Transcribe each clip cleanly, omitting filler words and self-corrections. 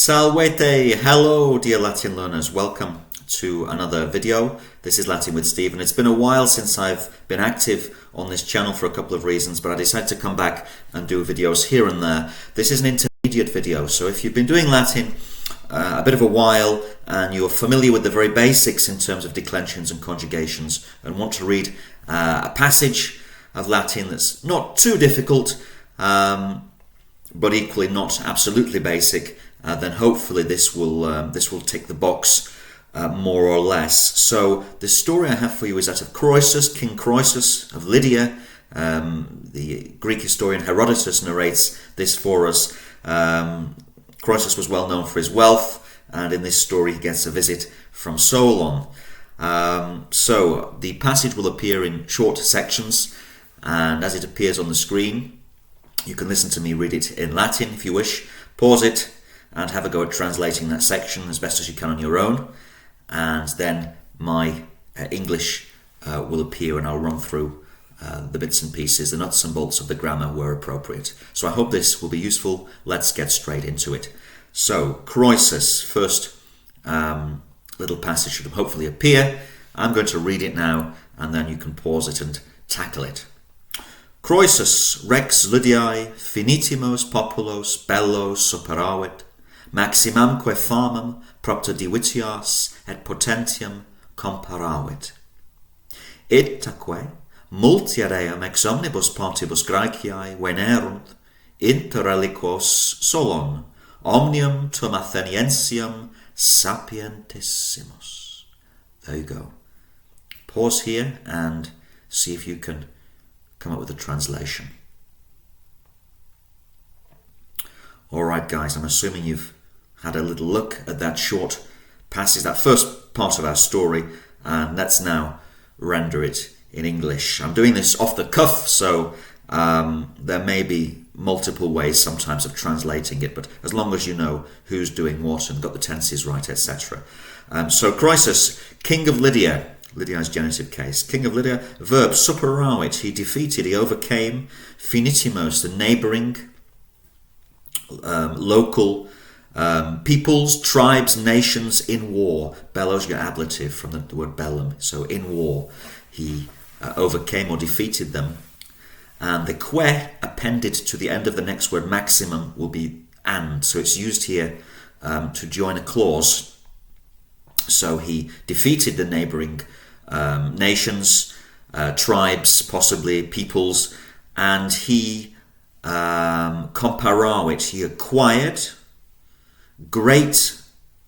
Salvete! Hello, dear Latin learners. Welcome to another video. This is Latin with Stephen. It's been a while since I've been active on this channel for a couple of reasons, but I decided to come back and do videos here and there. This is an intermediate video, so if you've been doing Latin a bit of a while and you're familiar with the very basics in terms of declensions and conjugations and want to read a passage of Latin that's not too difficult, but equally not absolutely basic, then hopefully this will tick the box more or less. So the story I have for you is that of Croesus, King Croesus of Lydia. The Greek historian Herodotus narrates this for us. Croesus was well known for his wealth, and in this story he gets a visit from Solon. So the passage will appear in short sections, and as it appears on the screen, you can listen to me read it in Latin if you wish, pause it, and have a go at translating that section as best as you can on your own. And then my English will appear, and I'll run through the bits and pieces, the nuts and bolts of the grammar where appropriate. So I hope this will be useful. Let's get straight into it. So, Croesus, first little passage should hopefully appear. I'm going to read it now, and then you can pause it and tackle it. Croesus rex Lydiae finitimos populos bellos superavit, maximamque famam propter divitias et potentiam comparavit. Itaque multia reum ex omnibus partibus Graeciae venerunt inter reliquos Solon, omnium tum Atheniensium sapientissimus. There you go. Pause here and see if you can come up with a translation. Alright guys, I'm assuming you've had a little look at that short passage, that first part of our story, and let's now render it in English. I'm doing this off the cuff, so there may be multiple ways sometimes of translating it, but as long as you know who's doing what and got the tenses right, etc. So Croesus, king of Lydia, Lydia's genitive case, king of Lydia, verb superavit, he defeated, he overcame, finitimos, the neighbouring local peoples, tribes, nations in war. Bellos, your ablative from the word bellum, so in war. He overcame or defeated them. And the que appended to the end of the next word, maximum, will be and. So it's used here to join a clause. So he defeated the neighbouring nations, tribes, possibly peoples, and he comparavit, he acquired great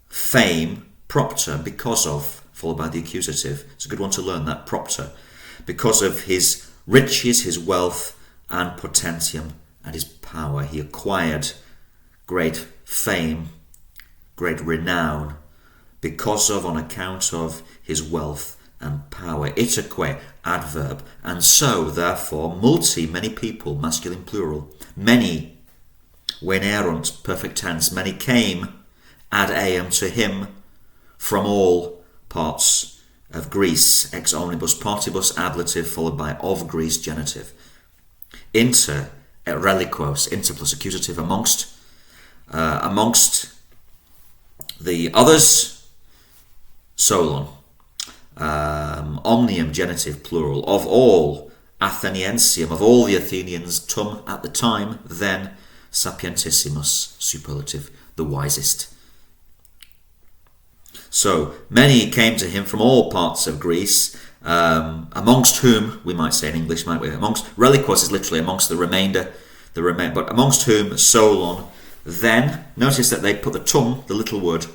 fame, propter, because of, followed by the accusative. It's a good one to learn, that propter, because of his riches, his wealth, and potentium, and his power. He acquired great fame, great renown, because of, on account of his wealth and power. Itaque, adverb. And so, therefore, multi, many people, masculine plural, many, venerunt, perfect tense, many came ad eam, to him, from all parts of Greece, ex omnibus partibus, ablative, followed by of Greece, genitive. Inter et reliquos, inter plus accusative, amongst the others, Solon. Omnium, genitive, plural, of all, Atheniensium, of all the Athenians, tum, at the time, then, sapientissimus, superlative, the wisest. So, many came to him from all parts of Greece, amongst whom, we might say in English, might we? Amongst, reliquos is literally amongst the remainder, but amongst whom Solon. Then, notice that they put the tum, the little word,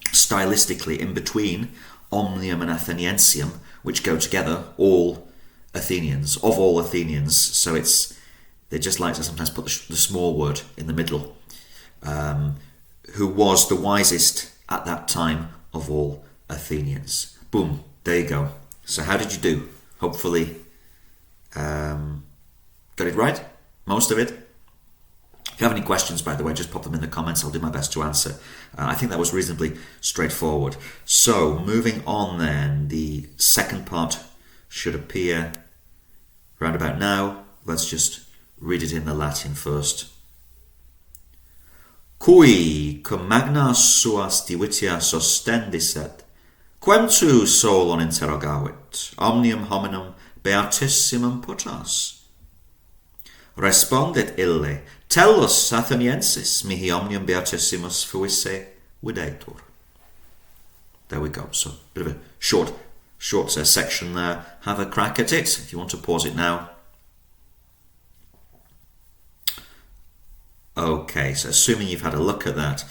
stylistically in between omnium and Atheniensium, which go together, all Athenians, of all Athenians. So they just like to sometimes put the small word in the middle, who was the wisest at that time of all Athenians. Boom, there you go. So how did you do? Hopefully got it right, most of it. If you have any questions, by the way, just pop them in the comments. I'll do my best to answer. I think that was reasonably straightforward. So moving on then, the second part should appear round about now. Let's just read it in the Latin first. Cui cum magnas suas divitias ostendisset, quem tu Solon interrogavit, omnium hominum beatissimum potas? Respondit ille, tellus Atheniensis mihi omnium beatissimus fuisse videtur. There we go. So, bit of a short section there. Have a crack at it if you want to pause it now. Okay, so assuming you've had a look at that.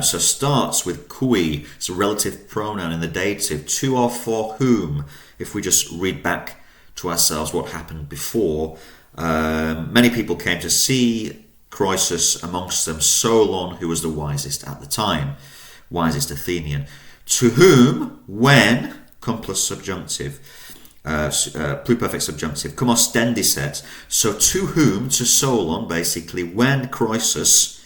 So starts with cui. It's a relative pronoun in the dative. To or for whom. If we just read back to ourselves what happened before. Many people came to see Croesus, amongst them Solon, who was the wisest at the time. Wisest Athenian. To whom, when, cum plus subjunctive, pluperfect subjunctive, cum ostendisset. So to whom, to Solon, basically, when Croesus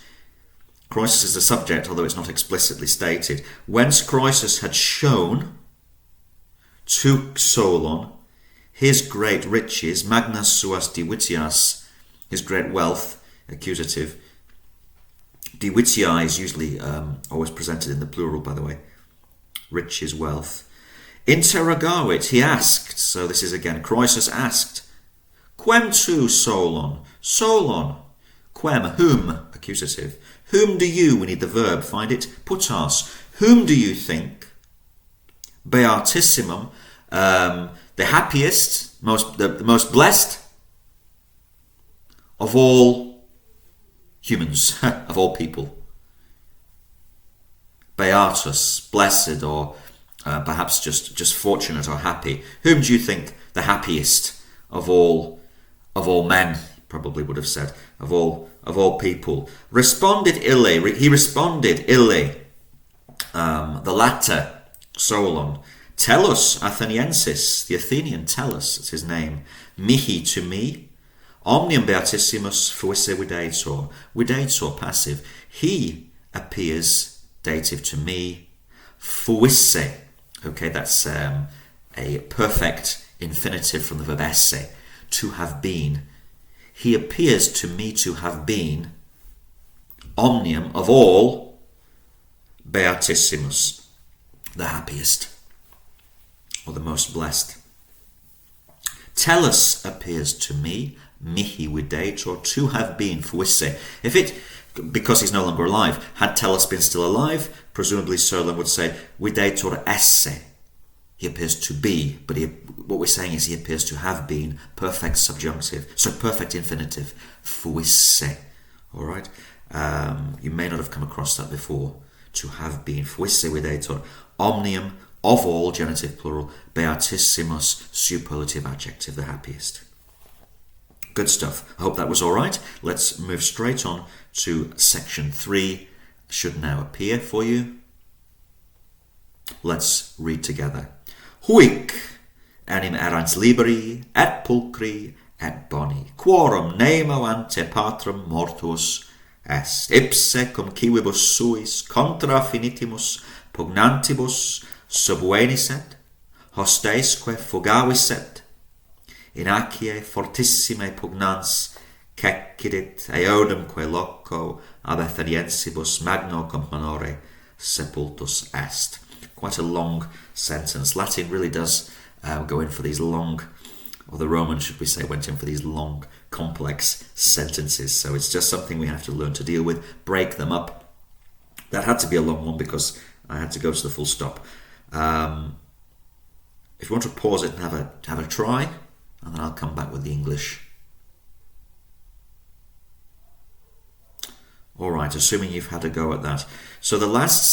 is the subject, although it's not explicitly stated, whence Croesus had shown to Solon his great riches, magnas suas divitias, his great wealth, accusative. Divitia is usually always presented in the plural, by the way. Riches, wealth. Interrogavit, he asked. So this is again, Croesus asked. Quem tu, Solon? Solon. Quem, whom, accusative. Whom do you, we need the verb, find it, putas. Whom do you think? Beatissimum, the happiest, the most blessed of all humans, of all people. Beatus, blessed, or perhaps just fortunate or happy. Whom do you think the happiest of all men? Probably would have said of all people. Responded ille. He responded ille. The latter, Solon. Tellus Atheniensis, the Athenian. Tellus, it's his name. Mihi, to me. Omnium beatissimus fuisse videtur. Videtur, passive. He appears. Dative, to me. Fuisse. Okay, that's a perfect infinitive from the verb esse. To have been. He appears to me to have been. Omnium, of all. Beatissimus. The happiest. Or the most blessed. Tellus appears to me. Mihi videtur. To have been. Fuisse. If it... Because he's no longer alive. Had Tellus been still alive, presumably Solon would say, videtur esse. He appears to be, but what we're saying is he appears to have been. Perfect subjunctive. So perfect infinitive. Fuisse. Alright? You may not have come across that before. To have been. Fuisse videtur. Omnium, of all, genitive plural. Beatissimus, superlative adjective, the happiest. Good stuff. I hope that was all right. Let's move straight on to section 3. Should now appear for you. Let's read together. Huic enim erans liberi et pulchri et boni, quorum nemo ante patrum mortuus est, ipse cum civibus suis contra finitimus pugnantibus subvenisset, hostesque fugavisset, in acie fortissime pugnans cecidit eodumque loco ab Atheniensibus magno cum honore sepultus est. Quite a long sentence. Latin really does go in for these long, or the Romans, should we say, went in for these long, complex sentences. So it's just something we have to learn to deal with, break them up. That had to be a long one because I had to go to the full stop. If you want to pause it and have a try, and then I'll come back with the English. All right, assuming you've had a go at that. So the last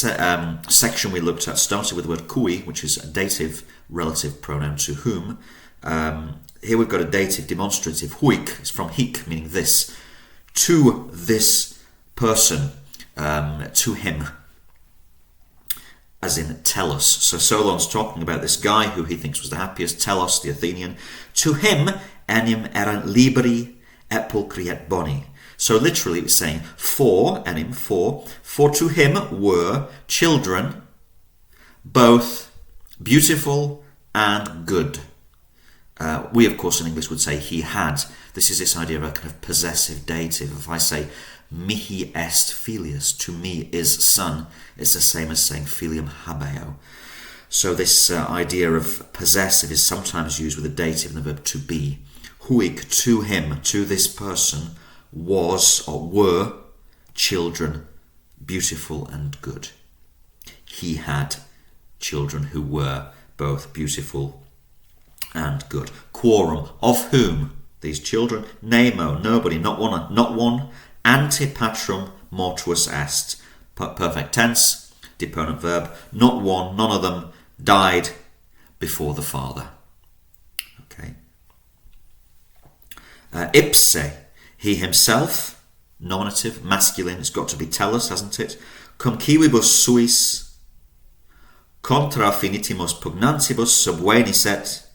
section we looked at started with the word cui, which is a dative relative pronoun to whom. Here we've got a dative demonstrative, huic. It's from hic, meaning this. To this person, to him, as in Tellus. So Solon's talking about this guy who he thinks was the happiest, Tellus, the Athenian. To him, enim erant liberi et pulchri et boni. So literally it's saying, for to him were children, both beautiful and good. We, of course, in English would say he had. This is this idea of a kind of possessive dative. If I say, mihi est filius, to me is son. It's the same as saying filium habeo. So this idea of possessive is sometimes used with a dative and the verb to be. Huic, to him, to this person, was or were children beautiful and good. He had children who were both beautiful and good. Quorum, of whom these children? Nemo, nobody, not one. Ante patrum mortuus est, perfect tense, deponent verb. Not one, none of them died before the father. Okay. Ipse, he himself, nominative, masculine. It's got to be tellus, hasn't it? Cum civibus suis contra finitimus pugnantibus subvenisset.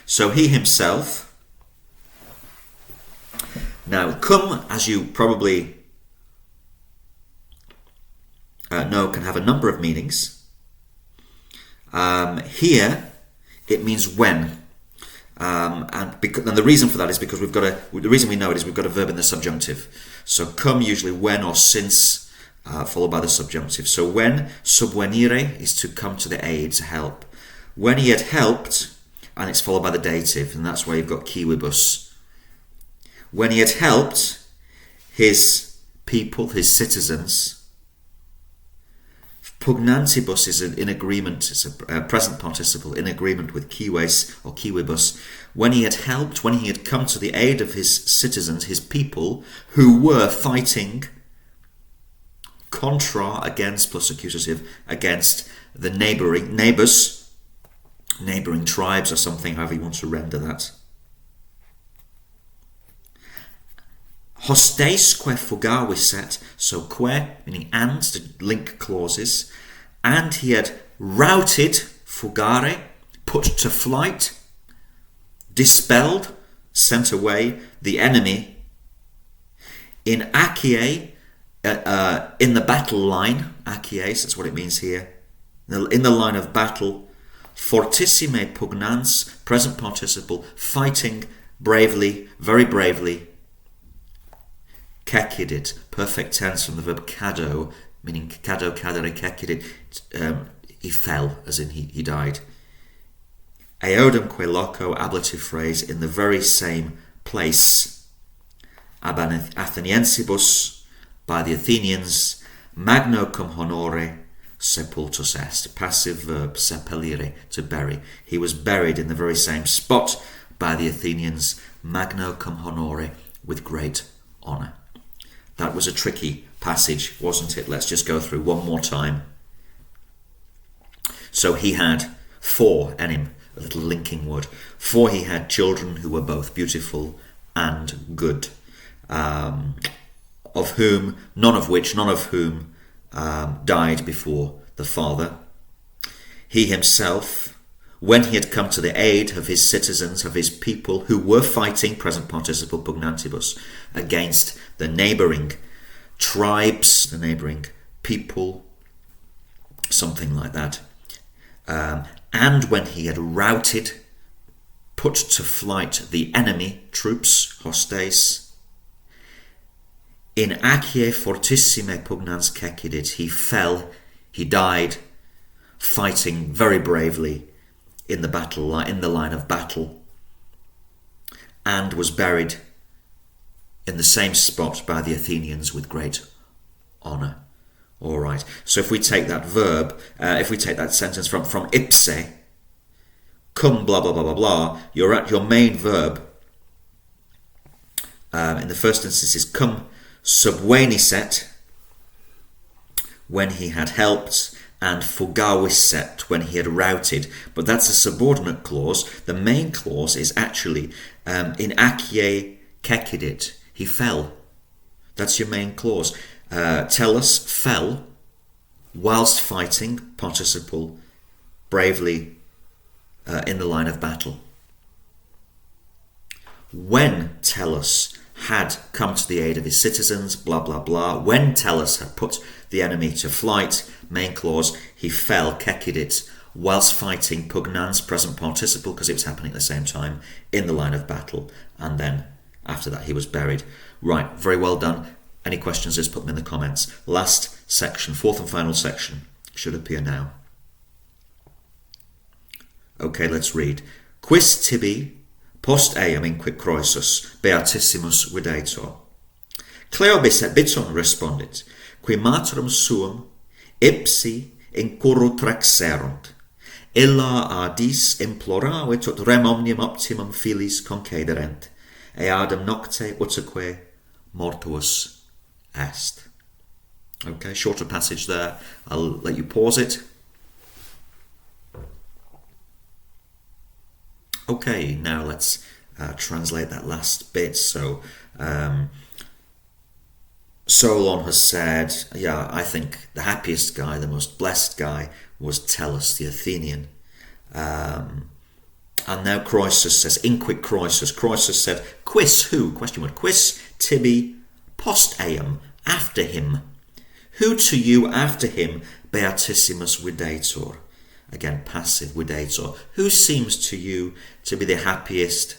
So he himself. Now, cum, as you probably know, can have a number of meanings. Here, it means when. And the reason for that is because the reason we know it is we've got a verb in the subjunctive. So cum usually when or since, followed by the subjunctive. So when, subvenire, is to come to the aid, to help. When he had helped, and it's followed by the dative, and that's where you've got civibus. When he had helped his people, his citizens, pugnantibus is in agreement, it's a present participle, in agreement with cives or civibus. When he had helped, when he had come to the aid of his citizens, his people, who were fighting contra, against, plus accusative, against the neighbouring tribes or something, however you want to render that. Hostesque fugavisset, so que, meaning and, to link clauses, and he had routed, fugare, put to flight, dispelled, sent away, the enemy, in Achaea, in the battle line, Achaeas, that's what it means here, in the line of battle, fortissime pugnans, present participle, fighting bravely, very bravely, cecidit, perfect tense from the verb cado, meaning cado, cadere, cecidit, he fell, as in he died. Eodem que loco, ablative phrase, in the very same place. Ab Atheniensibus, by the Athenians, magno cum honore sepultus est, passive verb sepelire, to bury. He was buried in the very same spot by the Athenians, magno cum honore, with great honour. That was a tricky passage, wasn't it? Let's just go through one more time. So he had four, enim, a little linking word. For he had children who were both beautiful and good, of whom, none of whom died before the father. He himself, when he had come to the aid of his citizens, of his people, who were fighting, present participle pugnantibus, against the neighbouring tribes, the neighbouring people, something like that. And when he had routed, put to flight the enemy troops, hostes, in Achaea fortissime pugnans cecidit, he fell, he died, fighting very bravely in the battle, in the line of battle, and was buried in the same spot by the Athenians with great honour. All right. So if we take that verb, if we take that sentence from ipse, cum blah blah blah blah blah, you're at your main verb. In the first instance is cum subvenisset, when he had helped, and fugavisset, when he had routed. But that's a subordinate clause. The main clause is actually in Achaea cecidit, he fell. That's your main clause. Tellus, fell, whilst fighting, participle, bravely in the line of battle. When Tellus had come to the aid of his citizens, blah blah blah, when Tellus had put the enemy to flight, main clause, he fell, cecidit, whilst fighting, pugnans, present participle, because it was happening at the same time, in the line of battle, and then after that he was buried. Right, very well done. Any questions, just put them in the comments. Last section, fourth and final section, should appear now. Okay, let's read. Quis tibi post eam inquic Croesus beatissimus videtur. Cleobis et biton respondit, qui materum suum ipsi in curru traxerunt. Illa adis imploravit ut rem omnium optimum filis concederent, eadem nocte uterque mortuus est. Okay, shorter passage there. I'll let you pause it. Okay, now let's translate that last bit. So, Solon has said, yeah, I think the happiest guy, the most blessed guy was Tellus, the Athenian. And now Croesus says, inquic Croesus. Croesus said, quis, who? Question mark. Quis tibi post eam, after him. Who to you after him beatissimus videtur? Again, passive videtur. Who seems to you to be the happiest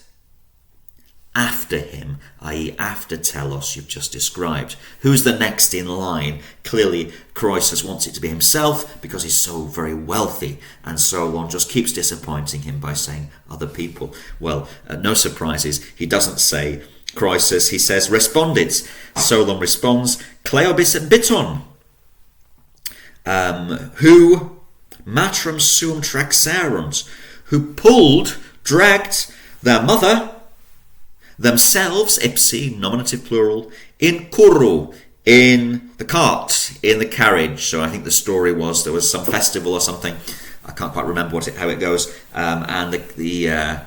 after him, i.e. after Telos you've just described? Who's the next in line? Clearly, Croesus wants it to be himself because he's so very wealthy, and Solon just keeps disappointing him by saying other people. Well, no surprises. He doesn't say Croesus, he says respondit. Solon responds, Cleobis et biton, who matrum suum traxerunt, who dragged their mother, themselves, ipsi, nominative plural, in curru, in the cart, in the carriage. So I think the story was there was some festival or something. I can't quite remember how it goes. And there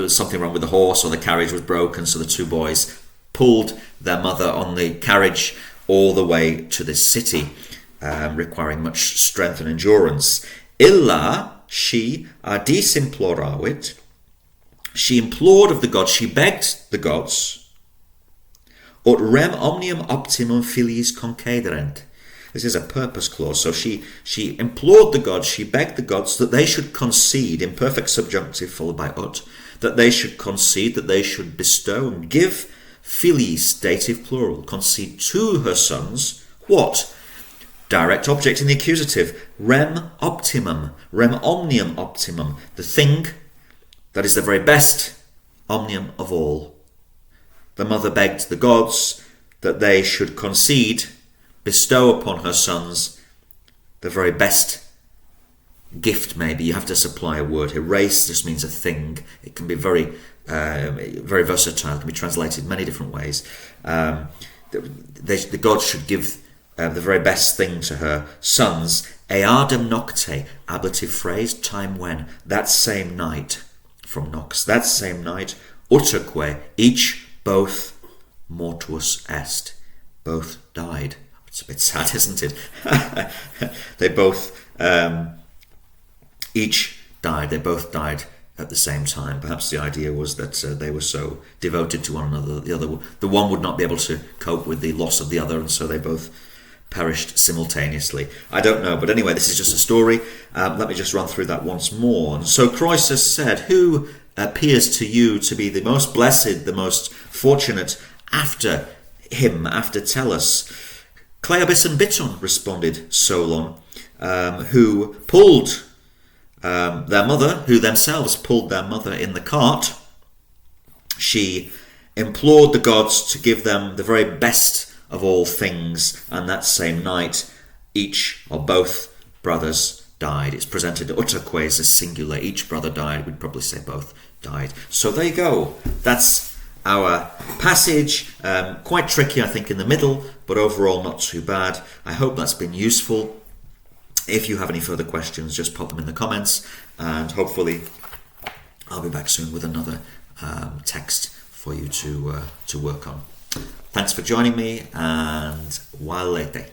was something wrong with the horse, or the carriage was broken. So the two boys pulled their mother on the carriage all the way to this city, requiring much strength and endurance. Illa she adis imploravit. She implored of the gods, she begged the gods, ut rem omnium optimum filiis concederent. This is a purpose clause. So she implored the gods, she begged the gods that they should concede, imperfect subjunctive followed by ut, that they should concede, that they should bestow and give filiis, dative plural, concede to her sons, what? Direct object in the accusative, rem optimum, rem omnium optimum, the thing that is the very best, omnium of all. The mother begged the gods that they should concede, bestow upon her sons the very best gift, maybe. You have to supply a word here. Res just means a thing. It can be very versatile. It can be translated many different ways. The gods should give the very best thing to her sons. Eadem nocte, ablative phrase, time when, that same night. From Nox, that same night, uterque, each, both, mortuus est, both died. It's a bit sad, isn't it? They both, each died, they both died at the same time. Perhaps the idea was that they were so devoted to one another that the one would not be able to cope with the loss of the other, and so they both perished simultaneously. I don't know, but anyway, this is just a story. Let me just run through that once more. So Croesus said, who appears to you to be the most blessed, the most fortunate after him, after Tellus? Cleobis and Biton, responded Solon, who pulled their mother, who themselves pulled their mother in the cart. She implored the gods to give them the very best of all things, and that same night each or both brothers died. It's presented uterque as a singular. Each brother died. We'd probably say both died. So there you go. That's our passage. Quite tricky, I think, in the middle, but overall not too bad. I hope that's been useful. If you have any further questions, just pop them in the comments, and hopefully I'll be back soon with another text for you to work on. Thanks for joining me, and valete.